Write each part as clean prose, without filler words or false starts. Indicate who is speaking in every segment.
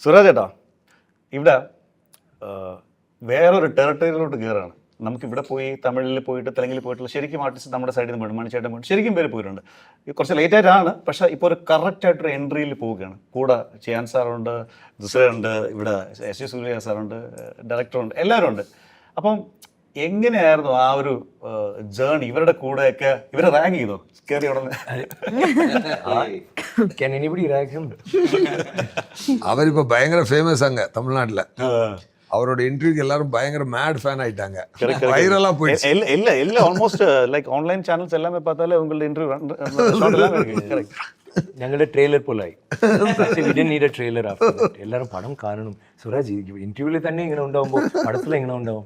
Speaker 1: സുരാജ് ചേട്ടാ, ഇവിടെ വേറൊരു ടെറിട്ടറിയിലോട്ട് കയറുകയാണ്. നമുക്കിവിടെ പോയി തമിഴിൽ പോയിട്ട് തെലുങ്കിൽ പോയിട്ടുള്ള ശരിക്കും ആർട്ടിസ്റ്റ് നമ്മുടെ സൈഡിൽ നിന്ന് പോയിട്ട് മണിച്ചേട്ടൻ പോയിട്ട് ശരിക്കും പേര് പോയിട്ടുണ്ട്. കുറച്ച് ലേറ്റ് ആയിട്ടാണ്, പക്ഷേ ഇപ്പോൾ ഒരു കറക്റ്റായിട്ടൊരു എൻട്രിയിൽ പോവുകയാണ്. കൂടെ ചെയ്യാൻ സാറുണ്ട്, ദുസറുണ്ട്, ഇവിടെ എസ് ജി സൂര്യ സാറുണ്ട്, ഡയറക്ടറുണ്ട്, എല്ലാവരും ഉണ്ട്. അപ്പം എങ്ങനെയായിരുന്നു ആ ഒരു ജേർണി? ഇവരുടെ കൂടെയൊക്കെ ഇവരെ റാങ്ക് ചെയ്തോ കയറി ഉടനെ?
Speaker 2: அவரிப்போ பயங்கர ஃபேமஸ் அங்க தமிழ்நாட்டில். அவரோட இன்டர்வியூக்கு எல்லாரும் பயங்கர மேட் ஃபேன் ஆயிட்டாங்க. வைரலா போயிடுச்சு.
Speaker 1: எல்லாம் ஆல்மோஸ்ட் லைக் ஆன்லைன் சேனல்ஸ் எல்லாமே பார்த்தாலே உங்களோட இன்டர்வியூ
Speaker 3: ഞങ്ങളുടെ ട്രെയിലർ പോലായി. ട്രെയിലർ എല്ലാവരും പടം കാണണം. സുരാജ് ഇന്റർവ്യൂവിൽ തന്നെ ഇങ്ങനെ ഉണ്ടാവുമ്പോൾ പടത്തിൽ എങ്ങനെ ഉണ്ടാവും?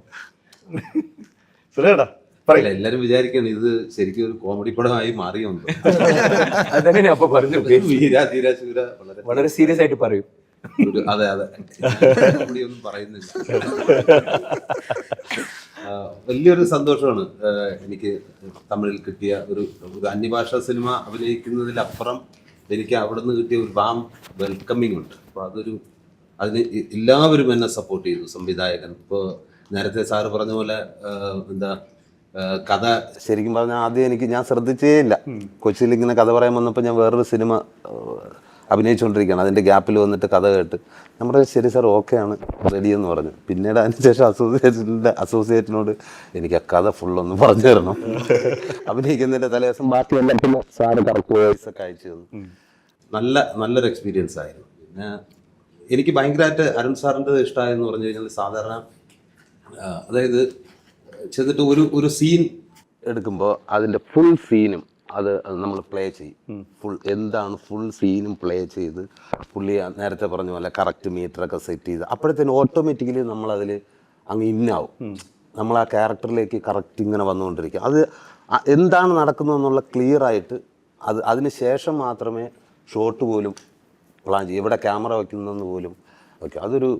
Speaker 1: സുരേടാ
Speaker 4: എല്ലാരും വിചാരിക്കണം ഇത് ശരിക്കും ഒരു കോമഡി പടമായി മാറിയുണ്ട്.
Speaker 3: അതങ്ങനെ അപ്പൊ പറഞ്ഞു.
Speaker 4: വീരാധീരാശൂര
Speaker 3: വളരെ സീരിയസ് ആയിട്ട് പറയും.
Speaker 4: അതെ അതെ, ഒന്നും പറയുന്നില്ല. വലിയൊരു സന്തോഷമാണ് എനിക്ക് തമിഴിൽ കിട്ടിയ ഒരു അന്യഭാഷാ സിനിമ അഭിനയിക്കുന്നതിലപ്പുറം എനിക്ക് അവിടെ നിന്ന് കിട്ടിയ ഒരു വാം വെൽക്കമിങ് ഉണ്ട്. അപ്പോൾ അതിന് എല്ലാവരും എന്നെ സപ്പോർട്ട് ചെയ്തു. സംവിധായകൻ, ഇപ്പോൾ നേരത്തെ സാറ് പറഞ്ഞ പോലെ കഥ ശരിക്കും പറഞ്ഞാൽ ആദ്യം ഞാൻ ശ്രദ്ധിച്ചേ ഇല്ല. കൊച്ചിയിൽ ഇങ്ങനെ കഥ പറയാൻ വന്നപ്പോൾ ഞാൻ വേറൊരു സിനിമ അഭിനയിച്ചുകൊണ്ടിരിക്കുകയാണ്. അതിൻ്റെ ഗ്യാപ്പിൽ വന്നിട്ട് കഥ കേട്ട് നമ്മുടെ ശരി സാർ ഓക്കെയാണ്, റെഡിയെന്ന് പറഞ്ഞു. പിന്നീട് അതിനുശേഷം അസോസിയേറ്റിനോട് എനിക്ക് ആ കഥ ഫുള്ളൊന്ന് പറഞ്ഞു തരണം, അഭിനയിക്കുന്നതിൻ്റെ തലേദിവസം ബാക്കിയെല്ലാം പിന്നെ സാറ് കറക്റ്റ് വോയിസൊക്കെ അയച്ചു തന്നു. നല്ലൊരു എക്സ്പീരിയൻസ് ആയിരുന്നു. പിന്നെ എനിക്ക് ഭയങ്കരമായിട്ട് അരുൺ സാറിൻ്റെ ഇഷ്ടമായെന്ന് പറഞ്ഞു കഴിഞ്ഞാൽ, സാധാരണ അതായത് ചെന്നിട്ട് ഒരു സീൻ എടുക്കുമ്പോൾ അതിൻ്റെ ഫുൾ സീനും അത് നമ്മൾ പ്ലേ ചെയ്യും. എന്താണ് ഫുൾ സീനും പ്ലേ ചെയ്ത് പുള്ളി നേരത്തെ പറഞ്ഞ പോലെ കറക്റ്റ് മീറ്ററൊക്കെ സെറ്റ് ചെയ്ത് അപ്പോഴത്തേനും ഓട്ടോമാറ്റിക്കലി നമ്മളതിൽ അങ്ങ് ഇന്നാവും. നമ്മൾ ആ ക്യാരക്ടറിലേക്ക് കറക്റ്റ് ഇങ്ങനെ വന്നുകൊണ്ടിരിക്കും. അത് എന്താണ് നടക്കുന്നതെന്നുള്ള ക്ലിയർ ആയിട്ട് അതിന് ശേഷം മാത്രമേ ഷോട്ട് പോലും പ്ലാൻ ചെയ്യും, എവിടെ ക്യാമറ വയ്ക്കുന്നതെന്ന് പോലും. ഓക്കെ, അതൊരു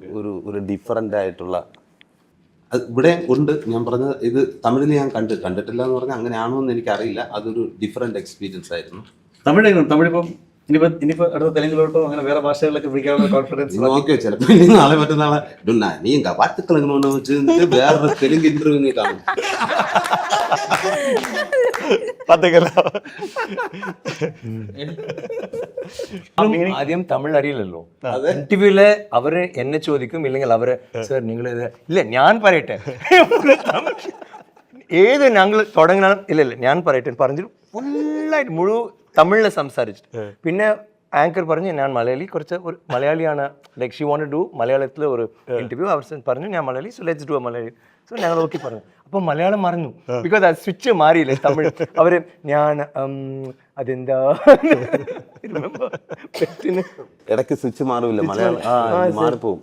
Speaker 4: ഡിഫറൻ്റ് ആയിട്ടുള്ള ഇവിടെ ഉണ്ട്. ഞാൻ പറഞ്ഞത് ഇത് തമിഴിൽ ഞാൻ കണ്ടിട്ടില്ല എന്ന് പറഞ്ഞാൽ അങ്ങനെയാണോ എന്ന് എനിക്കറിയില്ല. അതൊരു ഡിഫറെന്റ് എക്സ്പീരിയൻസ് ആയിരുന്നു.
Speaker 1: തമിഴിപ്പം ഇനിയിപ്പോ അടുത്ത തെലുങ്കിലോട്ടോ അങ്ങനെ വേറെ ഭാഷകളിലൊക്കെ പിടിക്കാനുള്ള കോൺഫിഡൻസ്
Speaker 4: നോക്കിയോ? ചിലപ്പോൾ ഇനി നാളെ മറ്റന്നാളെ നീ വാർത്തകൾ എങ്ങനെ വെച്ചിട്ട് വേറൊരു തെലുങ്ക് ഇന്റർവ്യൂ നീ കാണും.
Speaker 3: ആദ്യം തമിഴ് അറിയില്ലല്ലോ. ഇന്റർവ്യൂല് അവര് എന്നെ ചോദിക്കും, ഇല്ലെങ്കിൽ അവര് സാർ നിങ്ങൾ ഇല്ല ഞാൻ പറയട്ടെ ഏത് ഞങ്ങൾ തുടങ്ങണം, ഇല്ല ഞാൻ പറയട്ടെ പറഞ്ഞിട്ട് ഫുള്ളായിട്ട് മുഴുവൻ തമിഴില് സംസാരിച്ചിട്ട്. പിന്നെ ആങ്കർ പറഞ്ഞു ഞാൻ മലയാളി, കുറച്ച് ഒരു മലയാളിയാണ്, like she want to do മലയാളത്തിലെ ഒരു ഇന്റർവ്യൂ. അവർ പറഞ്ഞു ഞാൻ Malayali, so let's do Malayali. So ഞങ്ങൾ ഓക്കെ പറഞ്ഞു. അപ്പോൾ മലയാളം മറന്നു, ബിക്കോസ് അത് സ്വിച്ച് മാറിയില്ലേ തമിഴ്. അവര് ഞാൻ അതെന്താ
Speaker 4: ഇടയ്ക്ക് സ്വിച്ച് മാറില്ല, മലയാളം മാറിപ്പോവും.